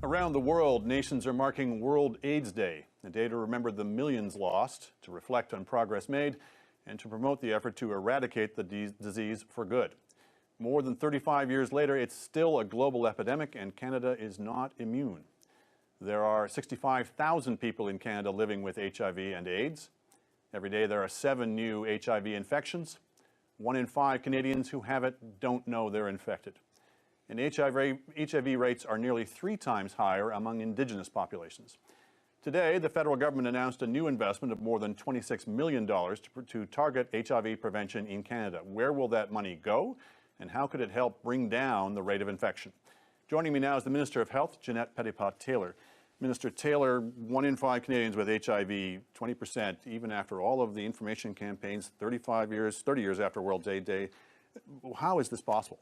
Around the world, nations are marking World AIDS Day, a day to remember the millions lost, to reflect on progress made, and to promote the effort to eradicate the disease for good. More than 35 years later, it's still a global epidemic, and Canada is not immune. There are 65,000 people in Canada living with HIV and AIDS. Every day there are 7 new HIV infections. 1 in 5 Canadians who have it don't know they're infected. And HIV rates are nearly 3 times higher among Indigenous populations. Today, the federal government announced a new investment of more than $26 million to target HIV prevention in Canada. Where will that money go, and how could it help bring down the rate of infection? Joining me now is the Minister of Health, Ginette Petitpas. Minister Taylor, 1 in 5 Canadians with HIV, 20%, even after all of the information campaigns, 30 years after World AIDS Day. How is this possible?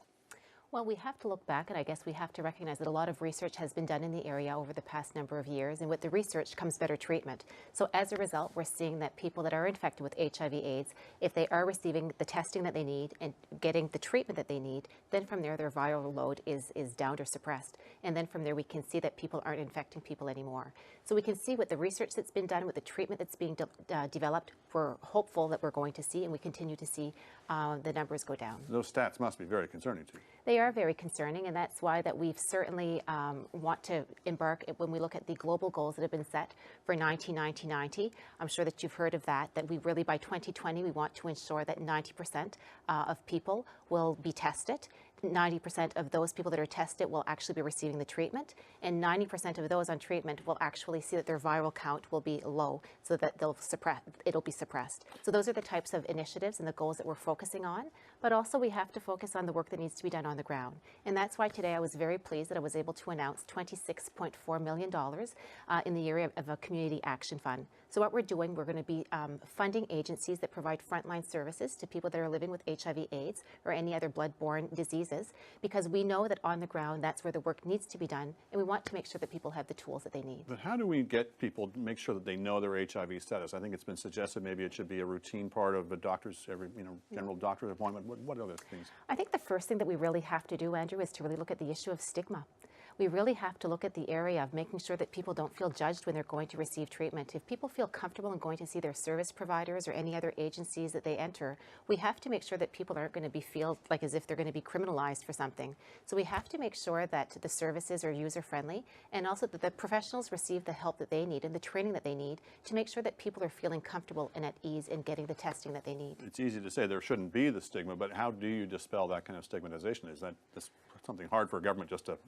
Well, we have to look back, and I guess we have to recognize that a lot of research has been done in the area over the past number of years, and with the research comes better treatment. So as a result, we're seeing that people that are infected with HIV/AIDS, if they are receiving the testing that they need and getting the treatment that they need, then from there their viral load is downed or suppressed. And then from there we can see that people aren't infecting people anymore. So we can see with the research that's been done, with the treatment that's being developed, we're hopeful that we're going to see, and we continue to see the numbers go down. Those stats must be very concerning to you. They are very concerning, and that's why that we've certainly want to embark when we look at the global goals that have been set for 1990. I'm sure that you've heard of that we really by 2020 we want to ensure that 90% of people will be tested. 90% of those people that are tested will actually be receiving the treatment, and 90% of those on treatment will actually see that their viral count will be low, so that it'll be suppressed. So those are the types of initiatives and the goals that we're focusing on, but also we have to focus on the work that needs to be done on the ground. And that's why today I was very pleased that I was able to announce $26.4 million in the area of a community action fund. So what we're doing, we're going to be funding agencies that provide frontline services to people that are living with HIV/AIDS or any other blood-borne diseases, because we know that on the ground that's where the work needs to be done, and we want to make sure that people have the tools that they need. But how do we get people to make sure that they know their HIV status? I think it's been suggested maybe it should be a routine part of a doctor's general doctor's appointment. What other things? I think the first thing that we really have to do, Andrew, is to really look at the issue of stigma. We really have to look at the area of making sure that people don't feel judged when they're going to receive treatment. If people feel comfortable in going to see their service providers or any other agencies that they enter, we have to make sure that people aren't going to feel like as if they're going to be criminalized for something. So we have to make sure that the services are user-friendly, and also that the professionals receive the help that they need and the training that they need to make sure that people are feeling comfortable and at ease in getting the testing that they need. It's easy to say there shouldn't be the stigma, but how do you dispel that kind of stigmatization? Is that something hard for a government just to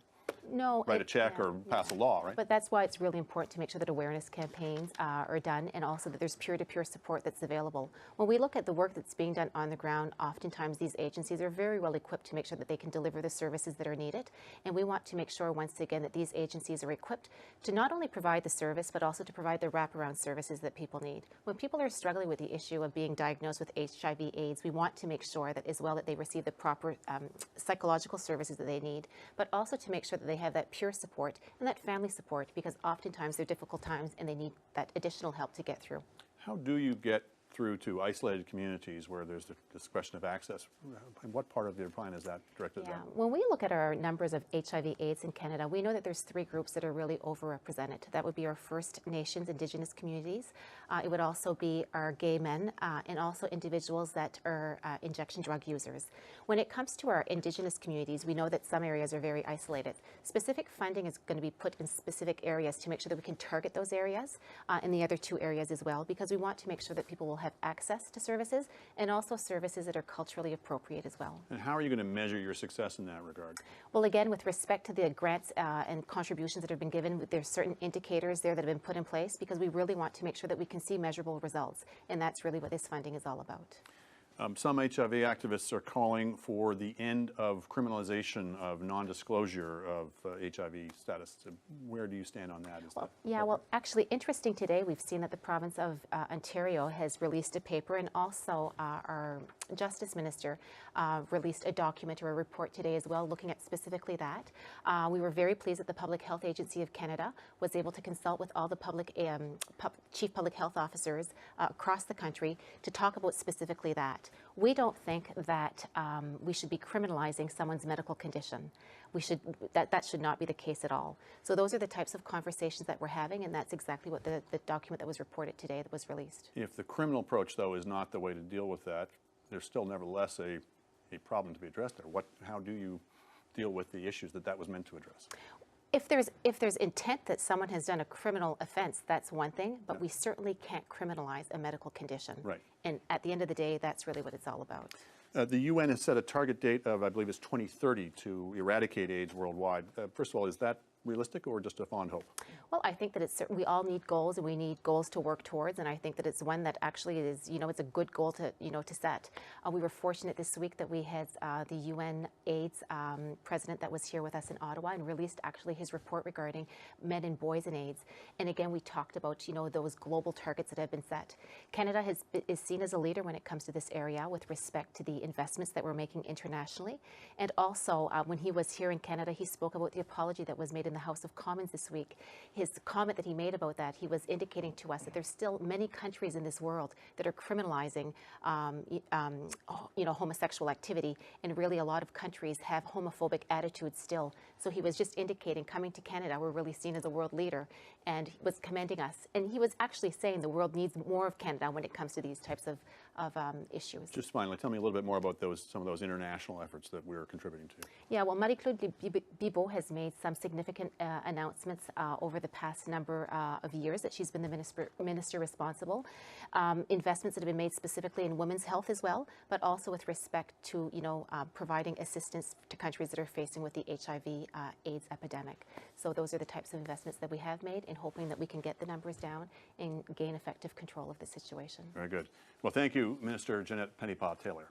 write a check or pass a law, right? But that's why it's really important to make sure that awareness campaigns are done, and also that there's peer-to-peer support that's available. When we look at the work that's being done on the ground, oftentimes these agencies are very well equipped to make sure that they can deliver the services that are needed. And we want to make sure, once again, that these agencies are equipped to not only provide the service, but also to provide the wraparound services that people need. When people are struggling with the issue of being diagnosed with HIV/AIDS, we want to make sure that as well that they receive the proper psychological services that they need, but also to make sure that they have that peer support and that family support, because oftentimes they're difficult times and they need that additional help to get through. How do you get through to isolated communities where there's this question of access? And what part of your plan is that directed at? When we look at our numbers of HIV/AIDS in Canada, we know that there's 3 groups that are really overrepresented. That would be our First Nations Indigenous communities. It would also be our gay men and also individuals that are injection drug users. When it comes to our Indigenous communities, we know that some areas are very isolated. Specific funding is going to be put in specific areas to make sure that we can target those areas and the other 2 areas as well, because we want to make sure that people will have access to services, and also services that are culturally appropriate as well. And how are you going to measure your success in that regard? Well, again, with respect to the grants and contributions that have been given, there's certain indicators there that have been put in place, because we really want to make sure that we can see measurable results, and that's really what this funding is all about. Some HIV activists are calling for the end of criminalization of non-disclosure of HIV status. Where do you stand on that? Well, actually, interesting today, we've seen that the province of Ontario has released a paper, and also our Justice Minister released a document or a report today as well, looking at specifically that. We were very pleased that the Public Health Agency of Canada was able to consult with all the chief public health officers across the country to talk about specifically that. we don't think that we should be criminalizing someone's medical condition. That should not be the case at all. So those are the types of conversations that we're having, and that's exactly what the document that was reported today that was released. If the criminal approach, though, is not the way to deal with that, there's still nevertheless a problem to be addressed there. How do you deal with the issues that was meant to address? If there's intent that someone has done a criminal offense, that's one thing, but we certainly can't criminalize a medical condition. Right. And at the end of the day, that's really what it's all about. The UN has set a target date of, I believe it's 2030, to eradicate AIDS worldwide. First of all, is that realistic or just a fond hope? Well, I think that we all need goals, and we need goals to work towards, and I think that it's one that actually is, it's a good goal to, to set. We were fortunate this week that we had the UN AIDS president that was here with us in Ottawa and released actually his report regarding men and boys and AIDS. And again, we talked about, those global targets that have been set. Canada is seen as a leader when it comes to this area with respect to the investments that we're making internationally. And also, when he was here in Canada, he spoke about the apology that was made in the House of Commons this week. His comment that he made about that, he was indicating to us that there's still many countries in this world that are criminalizing, homosexual activity, and really a lot of countries have homophobic attitudes still. So he was just indicating, coming to Canada, we're really seen as a world leader, and he was commending us. And he was actually saying the world needs more of Canada when it comes to these types of issues. Just finally, tell me a little bit more about some of those international efforts that we're contributing to. Yeah, well, Marie-Claude Bibeau has made some significant announcements over the past number of years that she's been the minister responsible. Investments that have been made specifically in women's health as well, but also with respect to, providing assistance to countries that are facing with the HIV/AIDS epidemic. So those are the types of investments that we have made, in hoping that we can get the numbers down and gain effective control of the situation. Very good. Well, thank you, Minister Ginette Petitpas Taylor.